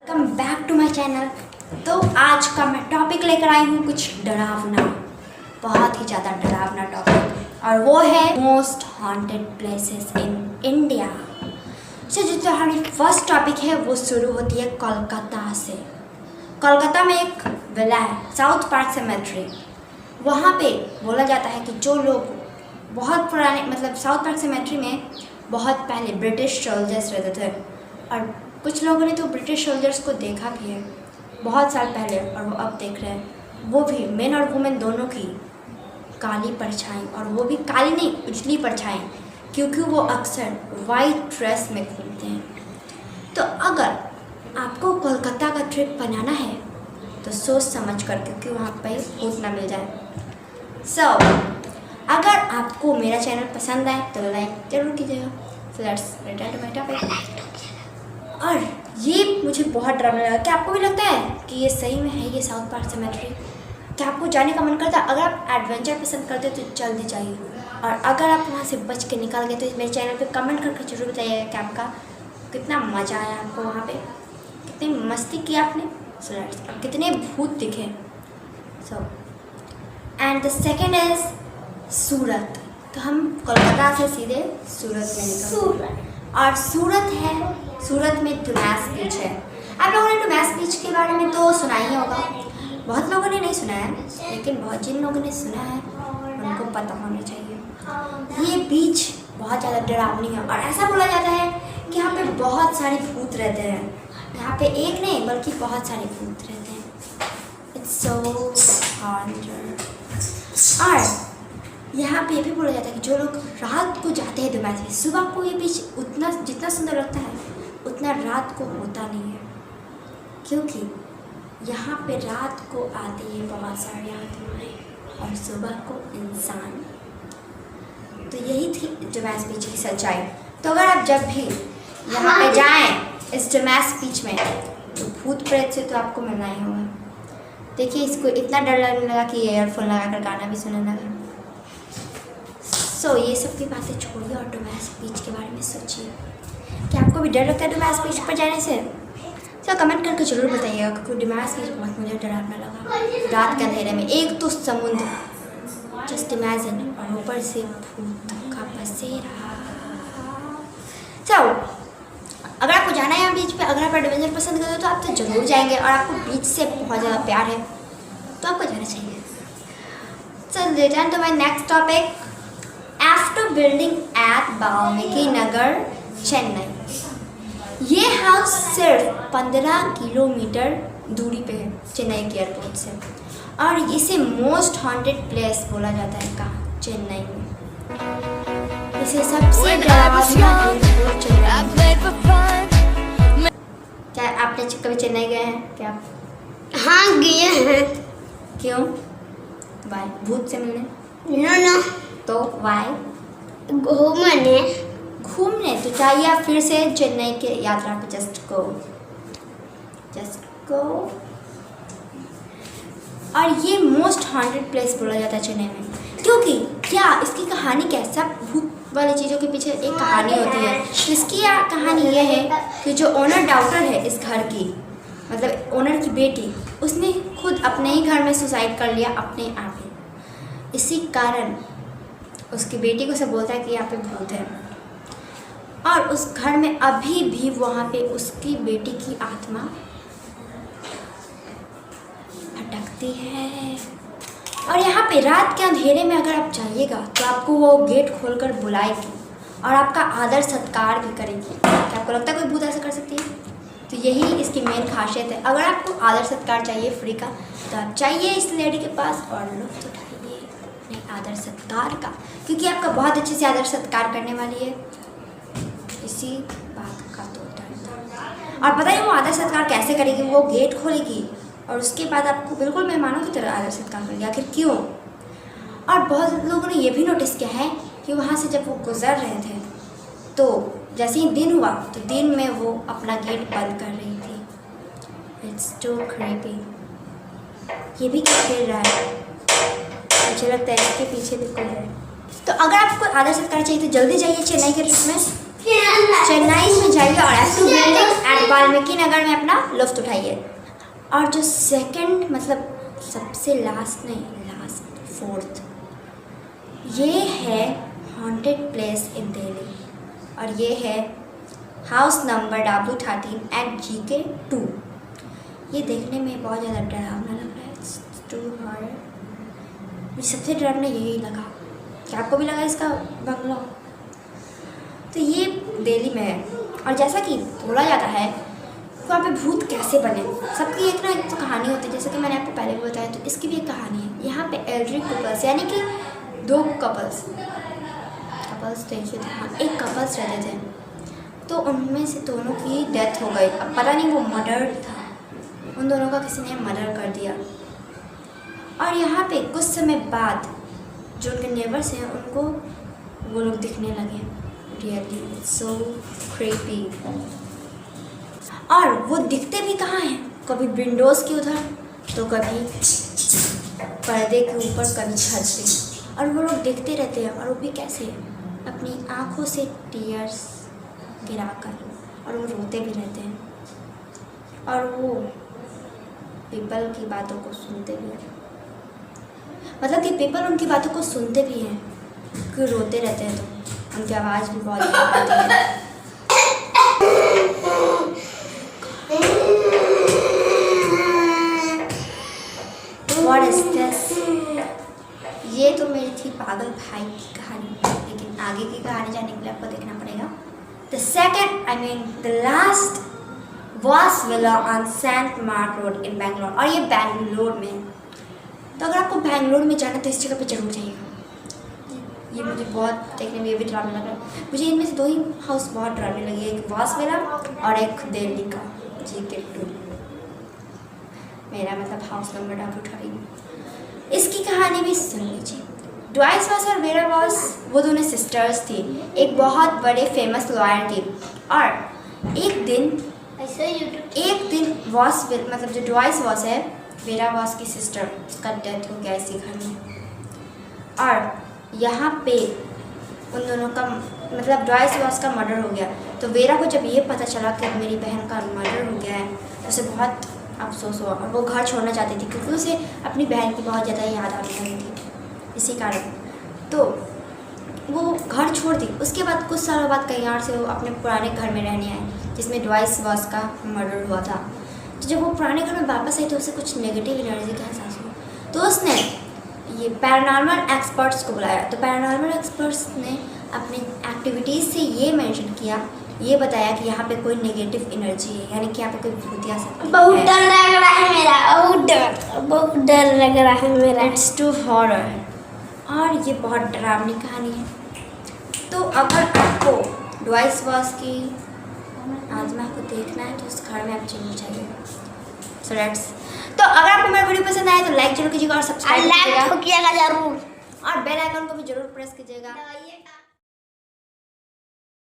Welcome back to my channel. तो आज का मैं टॉपिक लेकर आई हूँ कुछ डरावना, बहुत ही ज़्यादा डरावना टॉपिक, और वो है most haunted places in India. जो हमारी फर्स्ट टॉपिक है वो शुरू होती है कोलकाता से। कोलकाता में एक विला है साउथ पार्क सेमेट्री। वहाँ पे बोला जाता है कि जो लोग बहुत पुराने मतलब साउथ पार्क सेमेट्री में बहुत पहले ब्रिटिश सोल्जर्स रहते थे, और कुछ लोगों ने तो ब्रिटिश सोल्जर्स को देखा भी है बहुत साल पहले, और वो अब देख रहे हैं। वो भी मेन और वुमेन दोनों की काली परछाई, और वो भी काली नहीं उजली परछाई, क्योंकि वो अक्सर वाइट ड्रेस में घूमते हैं। तो अगर आपको कोलकाता का ट्रिप बनाना है तो सोच समझ कर, क्योंकि वहाँ पे भूत ना मिल जाए। अगर आपको मेरा चैनल पसंद आए तो लाइक ज़रूर कीजिएगा। So let's return to my topic. और ये मुझे बहुत डरावना लगा। क्या आपको भी लगता है कि ये सही में है ये साउथ पार्क सेमेट्री? क्या आपको जाने का मन करता है? अगर आप एडवेंचर पसंद करते हो तो जल्दी जाइए, और अगर आप वहाँ से बच के निकल गए तो मेरे चैनल पे कमेंट करके जरूर बताइएगा कि आपका कितना मज़ा आया, आपको वहाँ पे कितनी मस्ती की आपने, और कितने भूत दिखे। एंड द सेकेंड इज़ सूरत। तो हम कोलकाता से सीधे सूरत में निकलते, और सूरत में डुमैस बीच है। आप लोगों ने डुमैस बीच के बारे में तो सुना ही होगा, बहुत लोगों ने नहीं सुना है, लेकिन जिन लोगों ने सुना है उनको पता होना चाहिए। ये बीच बहुत ज़्यादा डरावनी है, और ऐसा बोला जाता है कि यहाँ पे बहुत सारे भूत रहते हैं। यहाँ पे एक नहीं बल्कि बहुत सारे भूत रहते हैं। It's so haunted. और यहाँ पे ये भी बोला जाता है कि जो लोग रात को जाते हैं डुमैस बीच, सुबह को ये बीच उतना जितना सुंदर लगता है उतना रात को होता नहीं है, क्योंकि यहाँ पे रात को आती है बहुत सारी आत्माएं और सुबह को इंसान। तो यही थी डुमैस बीच की सच्चाई। तो अगर आप जब भी यहाँ पे जाएं इस डुमैस बीच में, तो भूत प्रेत से तो आपको मिलना ही होगा। देखिए, इसको इतना डर लगने लगा कि ईयरफोन लगा कर गाना भी सुनने लगा। ये सब की बातें छोड़िए और डुमैस बीच के बारे में सोचिए। क्या आपको भी डर लगता है डुमैस बीच पर जाने से? कमेंट करके जरूर बताइएगा, क्योंकि डुमैस बीच बहुत मुझे डरावना लगा। रात के अंधेरे में एक तो समुद्र, जस्ट इमेजिन, और ऊपर से भूत का बसेरा। अगर आपको जाना है यहाँ बीच पे, अगर आप एडवेंचर पसंद करते हो तो आप तो जरूर जाएंगे, और आपको बीच से बहुत ज़्यादा प्यार है तो आपको जाना चाहिए। Return to my next topic. After building at Valmiki Nagar, Chennai. ये हाउस सिर्फ 15 किलोमीटर दूरी पे है चेन्नई के एयरपोर्ट से, और इसे मोस्ट हॉन्टेड प्लेस बोला जाता है। कहाँ? चेन्नई में। इसे सबसे क्या आपने कभी चेन्नई गए हैं क्या? हाँ, गए हैं। क्यों? वाई? भूत से मिलने? नो। तो वाई? घूमने। तो चाहिए आप फिर से चेन्नई के यात्रा पे जस्ट गो। और ये मोस्ट हॉन्टेड प्लेस बोला जाता है चेन्नई में, क्योंकि क्या इसकी कहानी क्या है? सब भूत वाली चीज़ों के पीछे एक कहानी होती है। इसकी कहानी ये है कि जो ओनर डॉक्टर है इस घर की, मतलब ओनर की बेटी, उसने खुद अपने ही घर में सुसाइड कर लिया अपने आप ही। इसी कारण उसकी बेटी को सब बोलता है कि यहाँ पे भूत है, और उस घर में अभी भी वहाँ पे उसकी बेटी की आत्मा भटकती है। और यहाँ पे रात के अंधेरे में अगर आप जाइएगा तो आपको वो गेट खोलकर बुलाएगी और आपका आदर सत्कार भी करेगी। क्या आपको लगता है कोई भूत ऐसा कर सकती है? तो यही इसकी मेन खासियत है। अगर आपको आदर सत्कार चाहिए फ्री का, तो आप चाहिए इस लेडी के पास और लुत्फ उठाइए अपने आदर सत्कार का, क्योंकि आपका बहुत अच्छे से आदर सत्कार करने वाली है। इसी बात का तो डर। और पता है वो आदर सत्कार कैसे करेगी? वो गेट खोलेगी और उसके बाद आपको बिल्कुल मेहमानों की तरह आदर सत्कार करेगी। आखिर क्यों? और बहुत लोगों ने ये भी नोटिस किया है कि वहाँ से जब वो गुजर रहे थे तो जैसे ही दिन हुआ तो दिन में वो अपना गेट बंद कर रही थी। It's too creepy. ये भी क्या खेल रहा है? मुझे लगता है इसके पीछे भी कोई है। तो अगर आपको आदर सत्कार चाहिए तो जल्दी जाइए चेन्नई के ट्रिप में, चेन्नई में जाइए और ऐसी बिल्डिंग एंड वाल्मीकि नगर में अपना लुफ्त उठाइए। और जो सेकंड मतलब सबसे लास्ट नहीं, लास्ट फोर्थ, ये है हॉन्टेड प्लेस इन दिल्ली और ये है house number W13 eight GK 2। ये देखने में बहुत ज़्यादा डरावना लग रहा है। It's too horror। मुझे सबसे डरावना यही लगा। क्या आपको भी लगा इसका बंगला? तो ये दिल्ली में है और जैसा कि बोला जाता है वहाँ पे भूत कैसे बने, सबकी एक ना एक तो कहानी होती है। जैसे कि मैंने आपको पहले भी बताया, तो इसकी भी एक कहानी है। यहाँ पे एल्डरी कपल्स यानी कि दो कपल्स देखिए थे, हाँ एक कपल्स रहते थे, तो उनमें से दोनों की डेथ हो गई। अब पता नहीं वो मर्डर था, उन दोनों का किसी ने मर्डर कर दिया। और यहाँ पे कुछ समय बाद जो उनके नेबर्स हैं उनको वो लोग दिखने लगे। Really so creepy. और वो दिखते भी कहाँ हैं, कभी विंडोज़ के उधर तो कभी पर्दे के ऊपर, कभी छत पे। और वो लोग देखते रहते हैं। और वो भी कैसे, अपनी आँखों से टीयर्स गिराकर, और वो रोते भी रहते हैं। और वो पीपल की बातों को सुनते भी हैं, मतलब कि पीपल उनकी बातों को सुनते भी हैं कि रोते रहते हैं, तो उनकी आवाज़ भी बहुत आती है। What is this? ये तो मेरी थी पागल भाई की कहानी, लेकिन आगे की कहानी जानने के लिए आपको देखना पड़ेगा। The last was Villa on St. Mark Road in Bangalore, और ये बैंगलोर में। तो अगर आपको बैंगलोर में जाना तो इस जगह पे जरूर जाइएगा। ये मुझे बहुत देखने में ये भी डरावना लग रहा है। मुझे इनमें से दो ही हाउस बहुत डरावने लगे, एक वास विला और एक दिल्ली का GK 2, मेरा मतलब हाउस नंबर W13। इसकी कहानी भी सुन लीजिए। ड्वाइस वॉस और वेरा वॉस वो दोनों सिस्टर्स थी, एक बहुत बड़े फेमस लॉयर थी। और एक दिन वॉस मतलब जो ड्वाइस वॉस है, वेरा वॉस की सिस्टर, उसका डेथ हो गया इसी घर में। और यहाँ पे उन दोनों का मतलब ड्वाइस वॉस का मर्डर हो गया। तो वेरा को जब ये पता चला कि मेरी बहन का मर्डर हो गया है, तो उसे बहुत अफसोस हुआ और वो घर छोड़ना चाहती थी, क्योंकि उसे अपनी बहन की बहुत ज़्यादा याद आने लगी थी इसी कारण। तो वो घर छोड़ दी। उसके बाद कुछ सालों बाद कहीं और से वो अपने पुराने घर में रहने आए, जिसमें ड्वाइस वॉस का मर्डर हुआ था। तो जब वो पुराने घर में वापस आई तो उसे कुछ नेगेटिव एनर्जी का एहसास हुआ। तो उसने ये पैरानॉर्मल एक्सपर्ट्स को बुलाया। तो पैरानॉर्मल एक्सपर्ट्स ने अपनी एक्टिविटीज़ से ये मेंशन किया, ये बताया कि यहाँ पे कोई नेगेटिव एनर्जी है, यानी कि यहाँ पे कोई भूत आ सकती है। बहुत डर लग रहा है मेरा, बहुत डर लग रहा है मेरा। इट्स टू हॉरर, और ये बहुत डरावनी कहानी है। तो अगर आपको ड्वाइस वॉस की आत्मा को देखना है तो उस घर में आप जरूर जाइएगा। सो लेट्स, तो अगर आपको मेरा वीडियो पसंद आया तो लाइक जरूर कीजिएगा और सब्सक्राइब कीजिएगा जरूर और बेल आइकन को भी जरूर प्रेस कीजिएगा।